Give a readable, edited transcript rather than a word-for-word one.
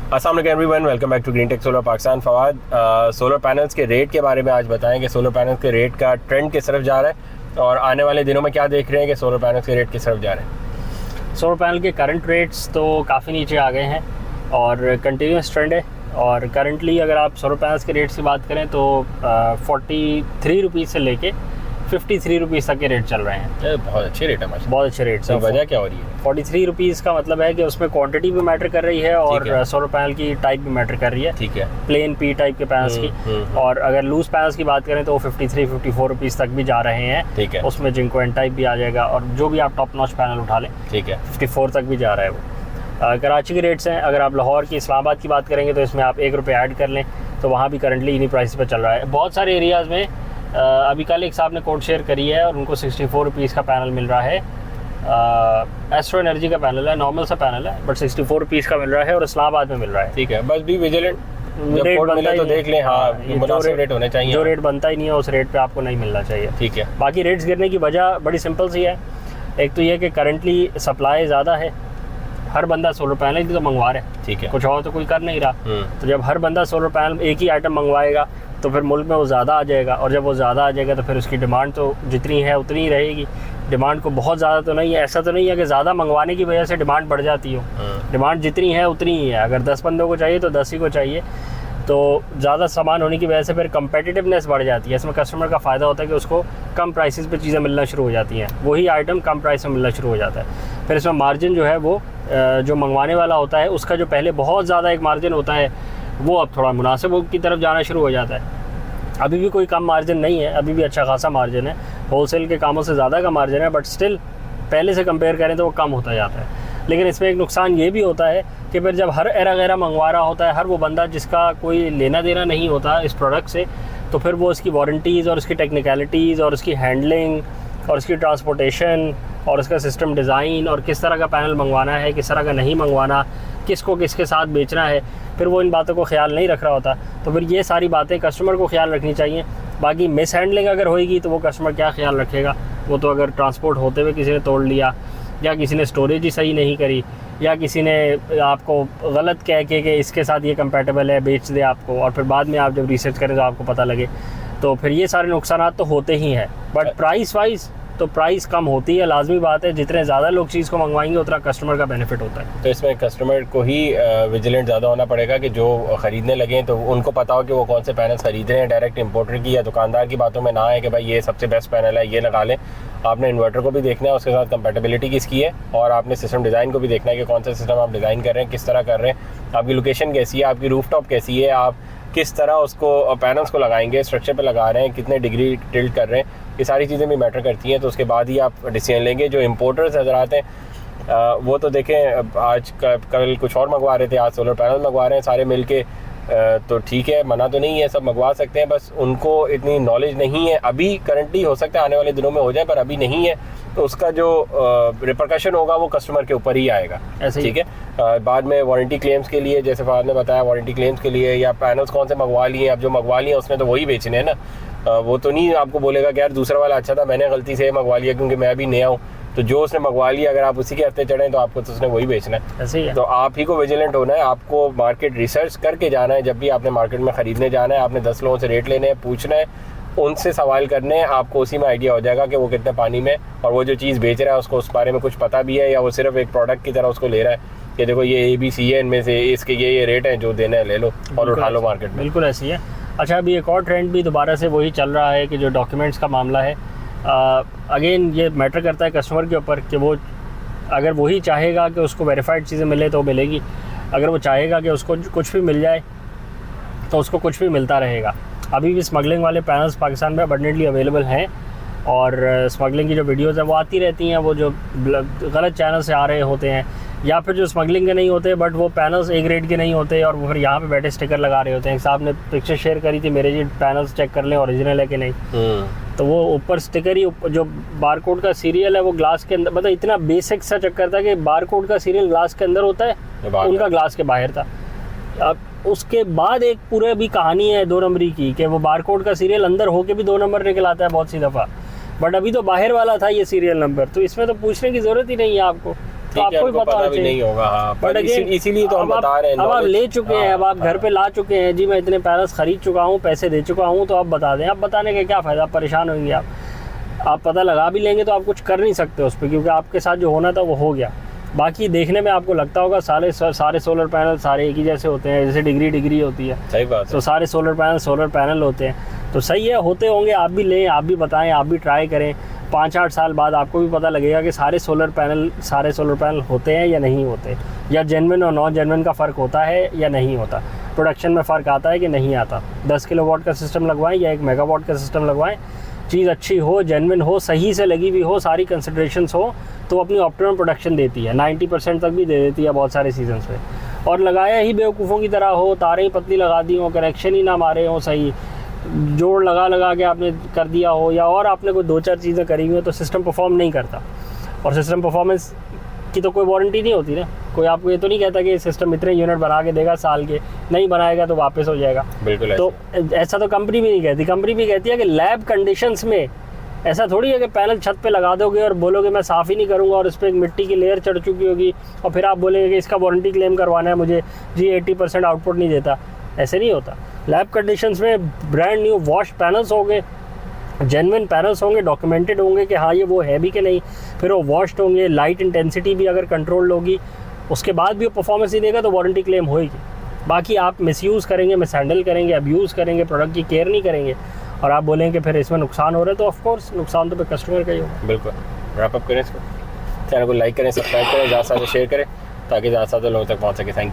अस्सलाम वालेकुम everyone, welcome back to green tech solar Pakistan. Fawad, solar panels के रेट के बारे में आज बताएं कि सोलर पैनल्स के रेट का ट्रेंड किस तरफ जा रहा है और आने वाले दिनों में क्या देख रहे हैं कि सोलर पैनल्स के रेट किस तरफ जा रहे हैं। सोलर पैनल के करंट रेट्स तो काफ़ी नीचे आ गए हैं और कंटिन्यूस ट्रेंड है। और करंटली अगर आप सोलर पैनल्स के रेट्स की बात करें तो 43 रुपीज़ से लेके 53 रुपीज़ तक के रेट चल रहे हैं। बहुत अच्छे रेट है, बहुत अच्छे रेट्स हैं। वजह क्या हो रही है? 43 रुपीज़ का मतलब है कि उसमें क्वांटिटी भी मैटर कर रही है और सोलर पैनल की टाइप भी मैटर कर रही है। ठीक है, प्लेन पी टाइप के पैनल्स की। और अगर लूज पैनल्स की बात करें तो वो 53-54 रुपीज़ तक भी जा रहे हैं। ठीक है, उसमें जिनको एन टाइप भी आ जाएगा और जो भी आप टॉप नॉच पैनल उठा लें, ठीक है, 54 तक भी जा रहा है वो। कराची के रेट्स हैं, अगर आप लाहौर की इस्लामाबाद की बात करेंगे तो इसमें आप ₹1 ऐड कर लें तो वहाँ भी करंटली इन्हीं प्राइस पर चल रहा है। बहुत सारे एरियाज़ में अभी कल एक साहब ने कोड शेयर करी है और उनको 64 रुपीज़ का पैनल मिल रहा है। एस्ट्रो एनर्जी का पैनल है, नॉर्मल सा पैनल है, बट 64 रुपीज़ का मिल रहा है और इस्लामाबाद में मिल रहा है। ठीक है, बस भी विजिलेंट, जब कोड मिले तो देख लें। हाँ, मुनासिब रेट होने चाहिए। जो रेट बनता ही नहीं है उस रेट पे आपको नहीं मिलना चाहिए। ठीक है, बाकी रेट्स गिरने की वजह बड़ी सिंपल सी है। एक तो ये कि करंटली सप्लाई ज़्यादा है, हर बंदा सोलर पैनल भी तो मंगवा रहा है। ठीक है, कुछ और तो कोई कर नहीं रहा। तो जब हर बंदा सोलर पैनल एक ही आइटम मंगवाएगा तो फिर मुल्क में वो ज़्यादा आ जाएगा और जब वो ज़्यादा आ जाएगा तो फिर उसकी डिमांड तो जितनी है उतनी ही रहेगी। डिमांड को बहुत ज़्यादा तो नहीं है, ऐसा तो नहीं है कि ज़्यादा मंगवाने की वजह से डिमांड बढ़ जाती हो। डिमांड जितनी है उतनी ही है। अगर 10 बंदों को चाहिए तो 10 ही को चाहिए। तो ज़्यादा सामान होने की वजह से फिर कंपेटिटिवनेस बढ़ जाती है। इसमें कस्टमर का फ़ायदा होता है कि उसको कम प्राइसेस पे चीज़ें मिलना शुरू हो जाती हैं, वही आइटम कम प्राइस में मिलना शुरू हो जाता है। फिर इसमें मार्जिन जो है वो जो मंगवाने वाला होता है उसका जो पहले बहुत ज़्यादा एक मार्जिन होता है वो अब थोड़ा मुनासिब की तरफ जाना शुरू हो जाता है। अभी भी कोई कम मार्जिन नहीं है, अभी भी अच्छा खासा मार्जिन है। होलसेल के कामों से ज़्यादा का मार्जिन है, बट स्टिल पहले से कंपेयर करें तो वो कम होता जाता है। लेकिन इसमें एक नुकसान ये भी होता है कि फिर जब हर एरा गैरा मंगवा रहा होता है, हर वो बंदा जिसका कोई लेना देना नहीं होता इस प्रोडक्ट से, तो फिर वो उसकी वारंटीज़ और उसकी टेक्निकलिटीज़ और उसकी हैंडलिंग और उसकी ट्रांसपोर्टेशन और उसका सिस्टम डिज़ाइन और किस तरह का पैनल मंगवाना है, किस तरह का नहीं मंगवाना, किसको किसके साथ बेचना है, फिर वो इन बातों को ख्याल नहीं रख रहा होता। तो फिर ये सारी बातें कस्टमर को ख्याल रखनी चाहिए। बाकी मिस हैंडलिंग अगर होएगी तो वो कस्टमर क्या ख्याल रखेगा। वो तो अगर ट्रांसपोर्ट होते हुए किसी ने तोड़ लिया या किसी ने स्टोरेज ही सही नहीं करी या किसी ने आपको गलत कह के कि इसके साथ ये कंपैटिबल है बेच दे आपको और फिर बाद में आप जब रिसर्च करें तो आपको पता लगे, तो फिर ये सारे नुकसान तो होते ही हैं। बट प्राइस वाइज तो प्राइस कम होती है, लाजमी बात है। जितने ज़्यादा लोग चीज़ को मंगवाएंगे उतना कस्टमर का बेनिफिट होता है। तो इसमें कस्टमर को ही विजिलेंट ज़्यादा होना पड़ेगा कि जो ख़रीदने लगे तो उनको पता हो कि वो कौन से पैनल ख़रीद रहे हैं। डायरेक्ट इंपोर्टर की या दुकानदार की बातों में ना आए कि भाई ये सबसे बेस्ट पैनल है, ये लगा लें। आपने इन्वर्टर को भी देखना है, उसके साथ कंपैटिबिलिटी किसकी है, और आपने सिस्टम डिज़ाइन को भी देखना है कि कौन सा सिस्टम आप डिज़ाइन कर रहे हैं, किस तरह कर रहे हैं, आपकी लोकेशन कैसी है, आपकी रूफटॉप कैसी है, आप किस तरह उसको पैनल्स को लगाएंगे, स्ट्रक्चर पे लगा रहे हैं, कितने डिग्री टिल्ट कर रहे हैं, ये सारी चीज़ें भी मैटर करती हैं। तो उसके बाद ही आप डिसीजन लेंगे। जो इम्पोर्टर्स हजरात हैं वो तो देखें, आज कल कुछ और मंगवा रहे थे, आज सोलर पैनल मंगवा रहे हैं सारे मिल के। तो ठीक है, मना तो नहीं है, सब मंगवा सकते हैं, बस उनको इतनी नॉलेज नहीं है अभी। करंटली हो सकता है आने वाले दिनों में हो जाए, पर अभी नहीं है। तो उसका जो रिपरकशन होगा वो कस्टमर के ऊपर ही आएगा। ठीक है, बाद में वारंटी क्लेम्स के लिए, जैसे फहद ने बताया, वारंटी क्लेम्स के लिए या पैनल्स कौन से मंगवा लिए, अब जो मंगवा लिए उसने तो वही बेचने हैं ना। वो तो नहीं आपको बोलेगा कि यार दूसरा वाला अच्छा था, मैंने गलती से मंगवा लिया क्योंकि मैं अभी नया हूँ। तो जो उसने मंगवा लिया अगर आप उसी के हफ्ते चढ़ें तो आपको तो उसने वही बेचना है। ऐसे ही है। तो आप ही को विजिलेंट होना है, आपको मार्केट रिसर्च करके जाना है। जब भी आपने मार्केट में ख़रीदने जाना है, आपने 10 लोगों से रेट लेने हैं, पूछना है, उनसे सवाल करने हैं। आपको उसी में आइडिया हो जाएगा कि वो कितने पानी में, और वो जो चीज़ बेच रहा है उसको उस बारे में कुछ पता भी है या वो सिर्फ एक प्रोडक्ट की तरह उसको ले रहा है कि देखो ये ABC है, इनमें से इसके ये रेट हैं, जो देना है ले लो और उठा लो मार्केट में। बिल्कुल ऐसी है। अच्छा, अभी एक और ट्रेंड भी दोबारा से वही चल रहा है कि जो डॉक्यूमेंट्स का मामला है, अगेन ये मैटर करता है कस्टमर के ऊपर कि वो अगर वही चाहेगा कि उसको वेरीफाइड चीज़ें मिले तो मिलेगी। अगर वो चाहेगा कि उसको कुछ भी मिल जाए तो उसको कुछ भी मिलता रहेगा। अभी भी स्मगलिंग वाले पैनल्स पाकिस्तान में अबंडेंटली अवेलेबल हैं और स्मगलिंग की जो वीडियोज़ हैं वो आती रहती हैं। वो जो गलत चैनल से आ रहे होते हैं या फिर जो स्मगलिंग के नहीं होते बट वो पैनल्स एक रेट के नहीं होते और वो फिर यहाँ पे बैठे स्टिकर लगा रहे होते हैं। एक साहब ने पिक्चर शेयर करी थी मेरे जी, पैनल्स चेक कर लें ओरिजिनल है कि नहीं। तो वो ऊपर स्टिकर ही, जो बारकोड का सीरियल है वो ग्लास के अंदर, मतलब इतना बेसिक सा चक्कर था कि बारकोड का सीरियल ग्लास के अंदर होता है, उनका ग्लास के बाहर था। अब उसके बाद एक पूरे भी कहानी है 2 नंबरी की कि वो बारकोड का सीरियल अंदर होके भी 2 नंबर निकल आता है बहुत सी दफ़ा, बट अभी तो बाहर वाला था ये सीरियल नंबर। तो इसमें तो पूछने की ज़रूरत ही नहीं है आपको। तो आपको भी पता भी नहीं होगा। हाँ, पर इसीलिए तो हम बता रहे हैं। अब आप ले चुके हैं, अब आप घर पे ला चुके हैं, जी मैं इतने पैनल्स खरीद चुका हूँ, पैसे दे चुका हूँ, तो आप बता दें। आप बताने का क्या फ़ायदा, आप परेशान होंगे। आप पता लगा भी लेंगे तो आप कुछ कर नहीं सकते उस पर, क्योंकि आपके साथ जो होना था वो हो गया। बाकी देखने में आपको लगता होगा सारे सोलर पैनल सारे एक ही जैसे होते हैं, जैसे डिग्री होती है। सही बात है। तो सारे सोलर पैनल होते हैं, तो सही है, होते होंगे। आप भी लें, आप भी बताएं, आप भी ट्राई करें। 5-8 साल बाद आपको भी पता लगेगा कि सारे सोलर पैनल होते हैं या नहीं होते, या जेन्युइन और नॉन जेन्युइन का फ़र्क होता है या नहीं होता, प्रोडक्शन में फ़र्क आता है कि नहीं आता। 10 किलोवाट का सिस्टम लगवाएं या 1 मेगावाट का सिस्टम लगवाएं, चीज़ अच्छी हो, जेन्युइन हो, सही से लगी हुई हो, सारी कंसिडरेशंस हो, तो अपनी ऑप्टिमम प्रोडक्शन देती है। 90% तक भी दे देती है बहुत सारे सीजन्स पे। और लगाया ही बेवकूफ़ों की तरह हो, तारें ही पतली लगा दी हो, कनेक्शन ही ना मारे हो सही, जोड़ लगा के आपने कर दिया हो, या और आपने कोई 2-4 चीज़ें करी हुई हो, तो सिस्टम परफॉर्म नहीं करता। और सिस्टम परफॉर्मेंस की तो कोई वारंटी नहीं होती ना। कोई आपको ये तो नहीं कहता कि सिस्टम इतने यूनिट बना के देगा साल के, नहीं बनाएगा तो वापस हो जाएगा। बिल्कुल। तो ऐसा तो कंपनी भी नहीं कहती। कंपनी भी कहती है कि लैब कंडीशंस में ऐसा थोड़ी है कि पैनल छत पे लगा दोगे और बोलोगे मैं साफ़ ही नहीं करूँगा, और इस पर एक मिट्टी की लेयर चढ़ चुकी होगी, और फिर आप बोलेंगे कि इसका वारंटी क्लेम करवाना है मुझे, जी 80% आउटपुट नहीं देता। ऐसे नहीं होता। लैब कंडीशंस में ब्रांड न्यू वॉश पैनल्स होंगे, जेन्युइन पैनल्स होंगे, डॉक्यूमेंटेड होंगे कि हाँ ये वो है भी कि नहीं, फिर वो वॉश्ड होंगे, लाइट इंटेंसिटी भी अगर कंट्रोल्ड होगी, उसके बाद भी वो परफॉर्मेंस नहीं देगा तो वारंटी क्लेम होएगी। बाकी आप मिसयूज़ करेंगे, मिसहैंडल करेंगे, अब्यूज़ करेंगे, प्रोडक्ट की केयर नहीं करेंगे, और आप बोलेंगे फिर इसमें नुकसान हो रहा है, तो ऑफ कोर्स नुकसान तो फिर कस्टमर का ही होगा। बिल्कुल। रैप अप करें इसको, चैनल को लाइक करें, सब्सक्राइब करें, ज़्यादा से ज़्यादा शेयर करें, ताकि ज़्यादा से ज़्यादा लोगों तक पहुँच सके। Thank you.